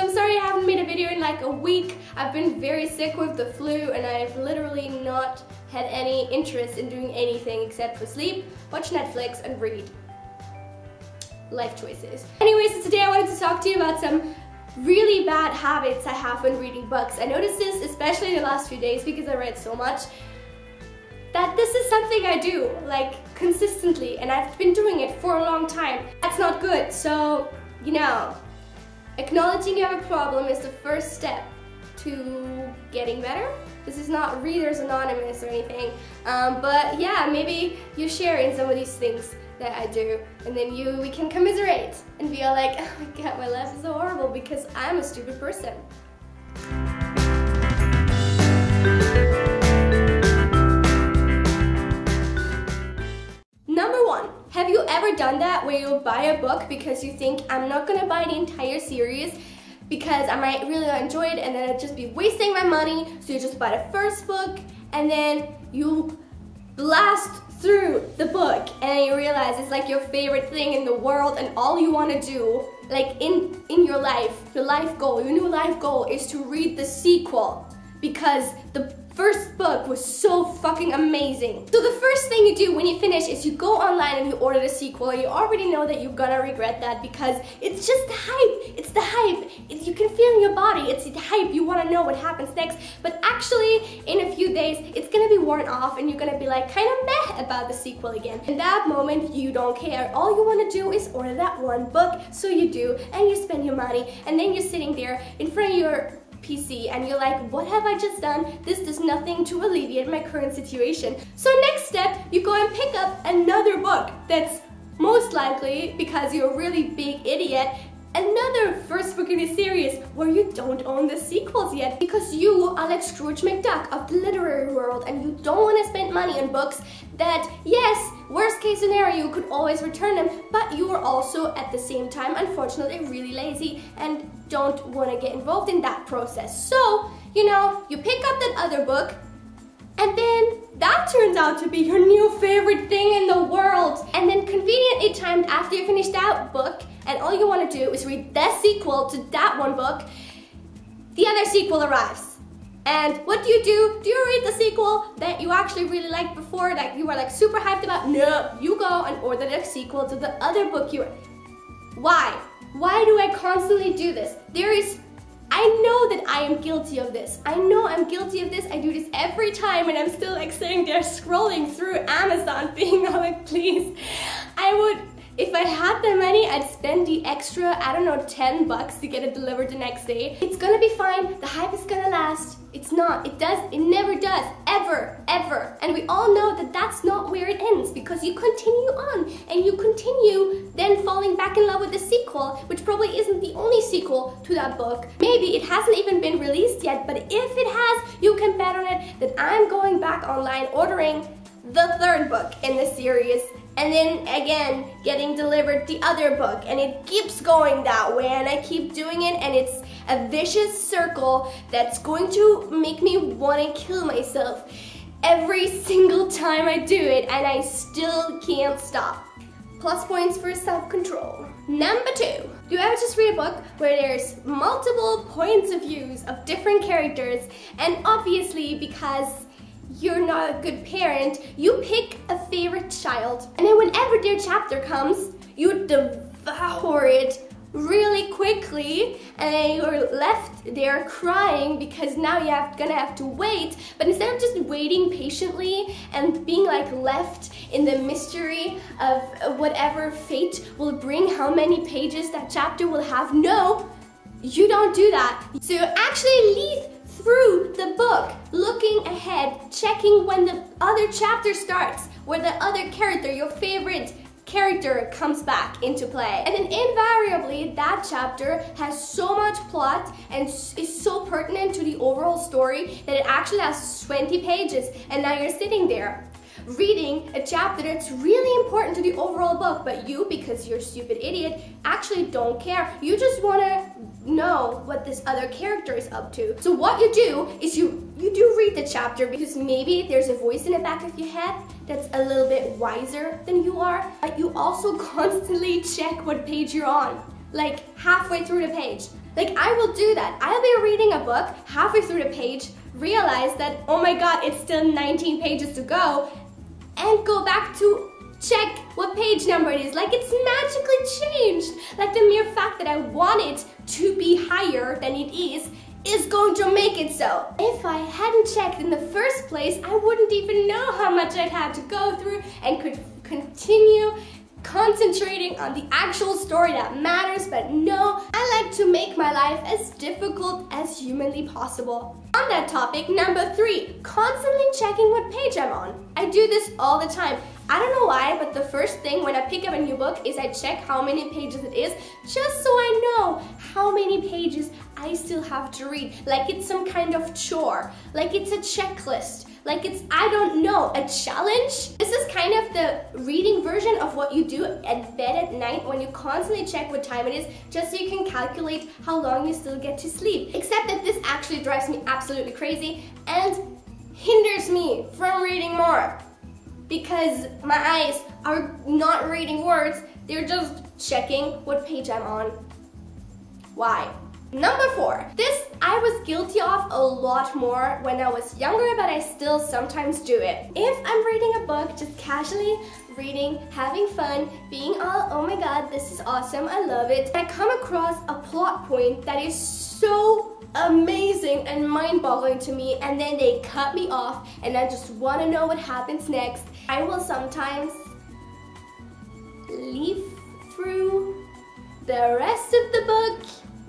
So I'm sorry I haven't made a video in like a week. I've been very sick with the flu and I've literally not had any interest in doing anything except for sleep, watch Netflix and read. Life choices. Anyways, so today I wanted to talk to you about some really bad habits I have when reading books. I noticed this especially in the last few days because I read so much, that this is something I do like consistently and I've been doing it for a long time. That's not good. So, you know, acknowledging you have a problem is the first step to getting better. This is not Readers Anonymous or anything, but yeah, maybe you share in some of these things that I do, and then we can commiserate and be all like, oh my god, my life is so horrible because I'm a stupid person. Number one, have you ever done that where you buy a book because you think, I'm not gonna buy the entire series because I might really not enjoy it and then I'd just be wasting my money, so you just buy the first book and then you blast through the book and you realize it's like your favorite thing in the world and all you want to do, like in your life, your new life goal is to read the sequel because the first book was so fucking amazing. So the first thing you do when you finish is you go online and you order the sequel, and you already know that you're gonna regret that because it's just the hype. It's the hype. You can feel in your body. It's the hype. You want to know what happens next. But actually, in a few days, it's gonna be worn off and you're gonna be like kind of meh about the sequel again. In that moment, you don't care. All you want to do is order that one book. So you do, and you spend your money, and then you're sitting there in front of your PC and you're like, what have I just done? This does nothing to alleviate my current situation. So next step, you go and pick up another book that's most likely, because you're a really big idiot, another first book in a series where you don't own the sequels yet because you are like Scrooge McDuck of the literary world and you don't want to spend money on books that, yes, worst case scenario, you could always return them, but you are also at the same time, unfortunately, really lazy and don't want to get involved in that process. So, you know, you pick up that other book and then that turns out to be your new favorite thing in the world. And then conveniently timed after you finish that book and all you want to do is read the sequel to that one book, the other sequel arrives. And what do? Do you read the sequel that you actually really liked before, that you were like super hyped about? No, you go and order the sequel to the other book you read. Why? Why do I constantly do this? I know that I am guilty of this. I know I'm guilty of this. I do this every time and I'm still like sitting there scrolling through Amazon being all like, please. If I had the money, I'd spend the extra, I don't know, 10 bucks to get it delivered the next day. It's gonna be fine. The hype is gonna last. It's not. It never does. Ever. And we all know that that's not where it ends because you continue on and you continue then falling back in love with the sequel, which probably isn't the only sequel to that book. Maybe it hasn't even been released yet, but if it has, you can bet on it that I'm going back online ordering the third book in the series and then again getting delivered the other book, and it keeps going that way and I keep doing it, and it's a vicious circle that's going to make me want to kill myself every single time I do it, and I still can't stop. Plus points for self-control. Number two, do you ever just read a book where there's multiple points of views of different characters, and obviously because you're not a good parent, you pick a favorite child, and then whenever their chapter comes, you devour it really quickly, and you're left there crying because now you're gonna have to wait. But instead of just waiting patiently and being like left in the mystery of whatever fate will bring, how many pages that chapter will have, no, you don't do that. So you actually leaf through the book, looking ahead, checking when the other chapter starts, where the other character, your favorite character, comes back into play. And then invariably, that chapter has so much plot and is so pertinent to the overall story that it actually has 20 pages, and now you're sitting there reading a chapter that's really important to the overall book, but you, because you're a stupid idiot, actually don't care. You just want to know what this other character is up to. So what you do is you do read the chapter because maybe there's a voice in the back of your head that's a little bit wiser than you are, but you also constantly check what page you're on. like halfway through the page. Like I will do that. I'll be reading a book halfway through the page, realize that, oh my God, it's still 19 pages to go, and go back to check what page number it is. Like it's magically changed. Like the mere fact that I want it to be higher than it is going to make it so. If I hadn't checked in the first place, I wouldn't even know how much I'd have to go through and could continue concentrating on the actual story that matters. But no, I like to make my life as difficult as humanly possible. On that topic, number 3, constantly checking what page I'm on. I do this all the time. I don't know why, but the first thing when I pick up a new book is I check how many pages it is, just so I know how many pages I still have to read. Like it's some kind of chore, like it's a checklist, like it's, I don't know, a challenge. This is kind of the reading version of what you do at bed at night when you constantly check what time it is, just so you can calculate how long you still get to sleep. Except that this actually drives me absolutely crazy and hinders me from reading more, because my eyes are not reading words, they're just checking what page I'm on. Why? Number 4, this I was guilty of a lot more when I was younger, but I still sometimes do it. If I'm reading a book, just casually reading, having fun, being all, oh my God, this is awesome, I love it, I come across a plot point that is so amazing and mind-boggling to me, and then they cut me off and I just want to know what happens next, I will sometimes leaf through the rest of the book,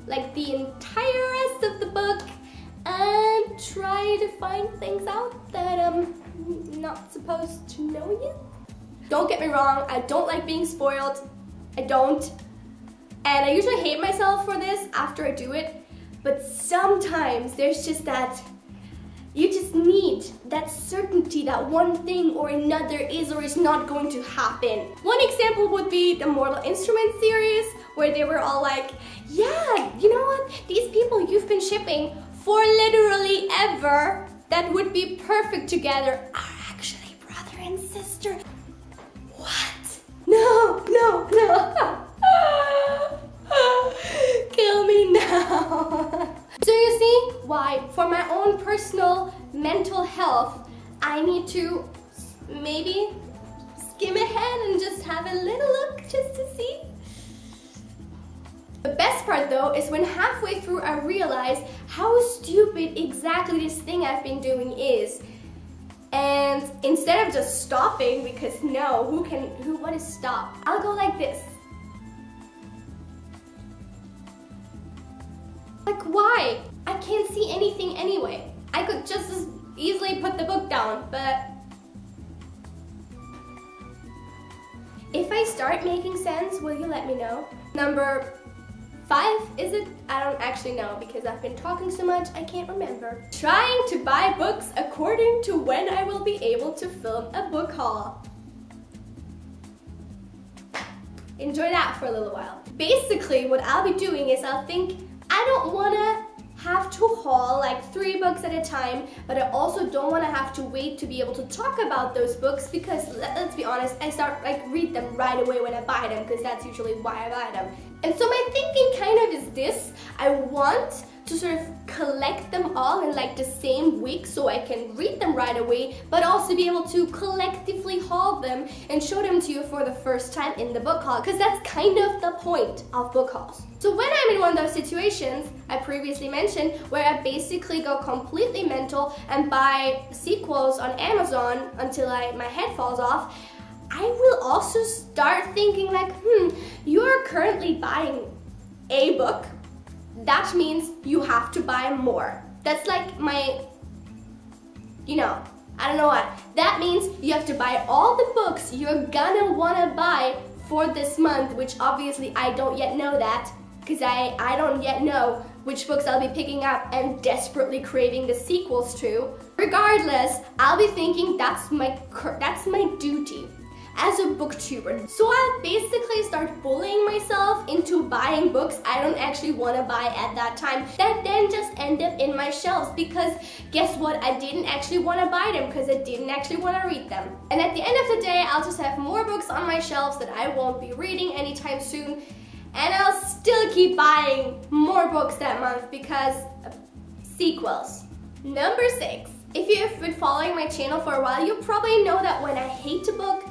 like the entire rest of the book, and try to find things out that I'm not supposed to know yet. Don't get me wrong, I don't like being spoiled, I don't, and I usually hate myself for this after I do it, but sometimes there's just that, you just need that certainty that one thing or another is or is not going to happen. One example would be the Mortal Instruments series, where they were all like, yeah, you know what, these people you've been shipping for literally ever that would be perfect together are actually brother and sister. What? No, no, no. Kill me now. So you see why, for my own personal mental health, I need to maybe skim ahead and just have a little look just to see. The best part though is when halfway through I realize how stupid exactly this thing I've been doing is. And instead of just stopping, because no, what is stop? I'll go like this. Like why? I can't see anything anyway. I could just as easily put the book down, but if I start making sense, will you let me know? Number 5, is it? I don't actually know because I've been talking so much, I can't remember. Trying to buy books according to when I will be able to film a book haul. Enjoy that for a little while. Basically, what I'll be doing is I'll think, I don't want to have to haul like 3 books at a time, but I also don't want to have to wait to be able to talk about those books, because let's be honest, I start read them right away when I buy them, because that's usually why I buy them. And so my thinking kind of is this: I want to sort of collect them all in like the same week so I can read them right away, but also be able to collectively haul them and show them to you for the first time in the book haul, because that's kind of the point of book hauls. So when I'm in one of those situations I previously mentioned, where I basically go completely mental and buy sequels on Amazon until my head falls off, I will also start thinking like, you are currently buying a book, that means you have to buy more. That's like my, I don't know what. That means you have to buy all the books you're gonna wanna buy for this month, which obviously I don't yet know that, because I don't yet know which books I'll be picking up and desperately craving the sequels to. Regardless, I'll be thinking that's my duty as a booktuber. So I basically start bullying myself into buying books I don't actually want to buy at that time, that then just end up in my shelves, because guess what, I didn't actually want to buy them because I didn't actually want to read them. And at the end of the day, I'll just have more books on my shelves that I won't be reading anytime soon, and I'll still keep buying more books that month because of sequels. Number 6. If you've been following my channel for a while, you probably know that when I hate a book,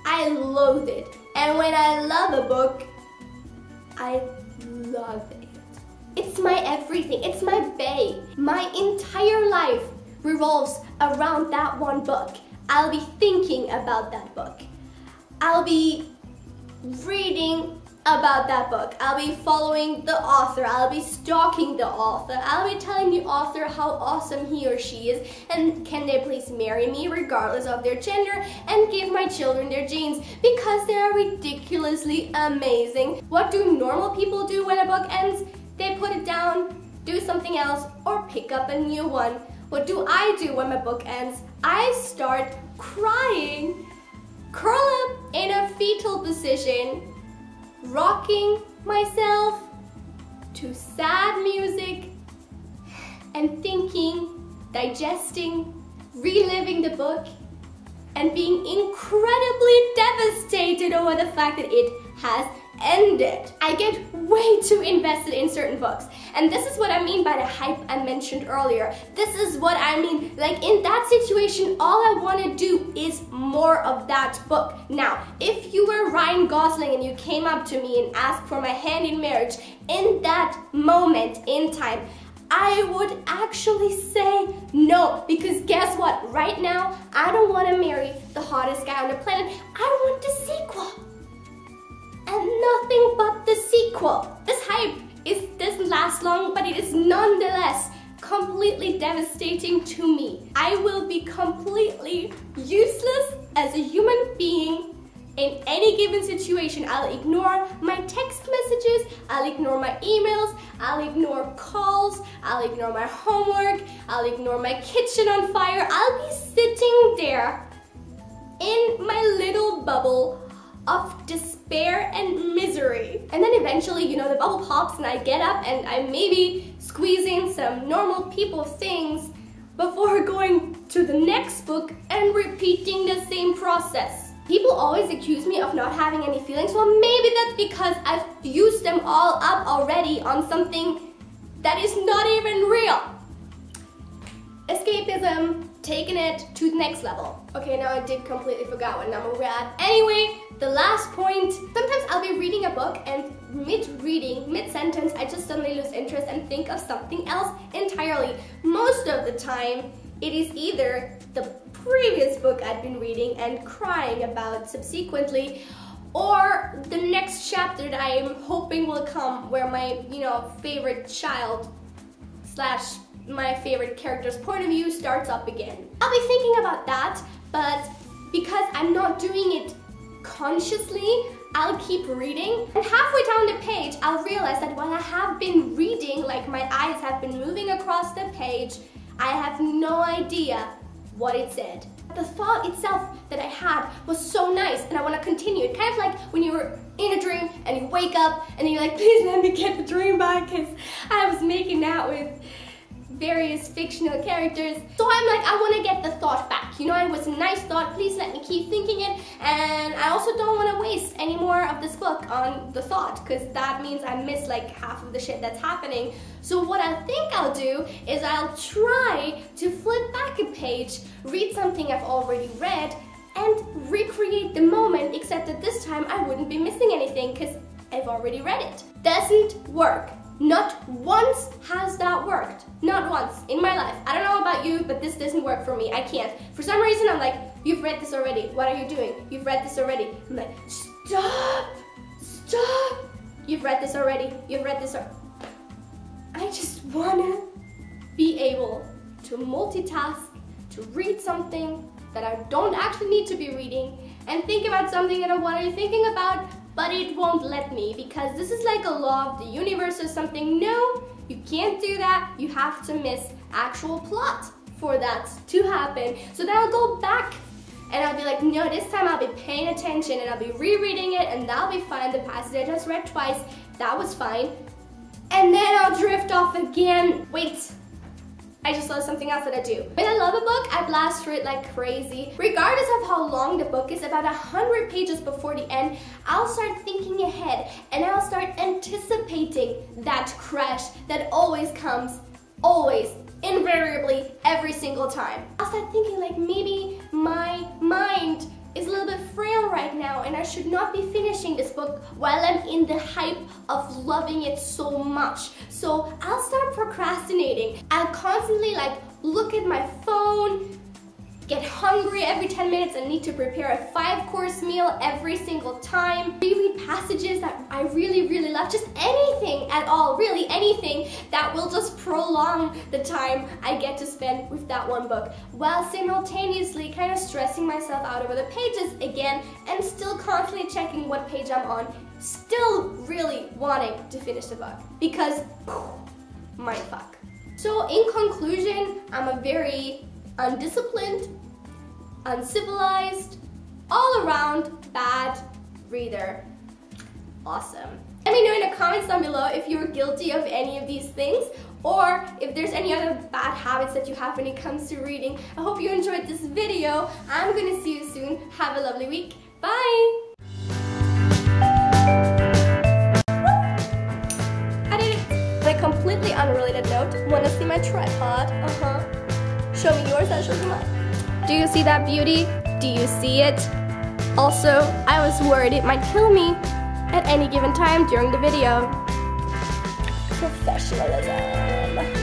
I loathe it. And when I love a book, I love it. It's my everything, it's my bae. My entire life revolves around that one book. I'll be thinking about that book. I'll be reading about that book. I'll be following the author. I'll be stalking the author. I'll be telling the author how awesome he or she is and can they please marry me regardless of their gender and give my children their genes because they are ridiculously amazing. What do normal people do when a book ends? They put it down, do something else, or pick up a new one. What do I do when my book ends? I start crying, curl up in a fetal position, rocking myself to sad music and thinking, digesting, reliving the book, and being incredibly devastated over the fact that it has ended. I get way too invested in certain books, and this is what I mean by the hype I mentioned earlier. This is what I mean, like in that situation, all I want to do is more of that book. Now, if you were Ryan Gosling and you came up to me and asked for my hand in marriage, in that moment in time, I would actually say no, because guess what? Right now, I don't want to marry the hottest guy on the planet. I want the sequel. And nothing but the sequel. This hype doesn't last long, but it is nonetheless completely devastating to me. I will be completely useless as a human being in any given situation. I'll ignore my text messages, I'll ignore my emails, I'll ignore calls, I'll ignore my homework, I'll ignore my kitchen on fire. I'll be sitting there in my little bubble of despair and misery. And then eventually, you know, the bubble pops and I get up and I maybe squeeze in some normal people things before going to the next book and repeating the same process. People always accuse me of not having any feelings. Well, maybe that's because I've used them all up already on something that is not even real. Escapism, taking it to the next level. Okay, now I did completely forget what number we're at. Anyway, the last point. Sometimes I'll be reading a book and mid-reading, mid-sentence, I just suddenly lose interest and think of something else entirely. Most of the time, it is either the previous book I'd been reading and crying about subsequently, or the next chapter that I am hoping will come where my, favorite child slash my favorite character's point of view starts up again. I'll be thinking about that, but because I'm not doing it consciously, I'll keep reading, and halfway down the page, I'll realize that while I have been reading, like my eyes have been moving across the page, I have no idea what it said. The thought itself that I had was so nice and I want to continue. It kind of like when you were in a dream and you wake up and you're like, please let me get the dream back because I was making out with various fictional characters. So I'm like, I want to get the thought back. It was a nice thought, please let me keep thinking it, and I also don't want to waste any more of this book on the thought because that means I miss like half of the shit that's happening. So what I think I'll do is I'll try to flip back a page, read something I've already read, and recreate the moment, except that this time I wouldn't be missing anything because I've already read it. Doesn't work. Not once has that worked. Not once in my life. I don't know about you, but this doesn't work for me. I can't. For some reason, I'm like, you've read this already. What are you doing? You've read this already. I'm like, stop! Stop! You've read this already. You've read this already. I just wanna be able to multitask, to read something that I don't actually need to be reading, and think about something that I want to be thinking about, but it won't let me because this is like a law of the universe or something. No, you can't do that. You have to miss actual plot for that to happen. So then I'll go back and I'll be like, no, this time I'll be paying attention and I'll be rereading it and that'll be fine. The passage I just read twice, that was fine. And then I'll drift off again. Wait, I just love something else that I do. When I love a book, I blast through it like crazy. Regardless of how long the book is, about 100 pages before the end, I'll start thinking ahead and I'll start anticipating that crash that always comes, always, invariably, every single time. I'll start thinking like maybe my mind is a little bit frail right now and I should not be finishing this book while I'm in the hype of loving it so much. So I'll start procrastinating. I'll constantly like look at my phone, get hungry every 10 minutes and need to prepare a 5-course meal every single time, reread passages that I really, really love, just anything at all, really anything that will just prolong the time I get to spend with that one book, while simultaneously kind of stressing myself out over the pages again and still constantly checking what page I'm on, still really wanting to finish the book because, mindfuck. So in conclusion, I'm a very undisciplined, uncivilized, all around bad reader. Awesome. Let me know in the comments down below if you're guilty of any of these things or if there's any other bad habits that you have when it comes to reading. I hope you enjoyed this video. I'm gonna see you soon. Have a lovely week. Bye! I did it! On a completely unrelated note, wanna see my tripod? Show me yours, I'll show you mine. Do you see that beauty? Do you see it? Also, I was worried it might kill me at any given time during the video. Professionalism.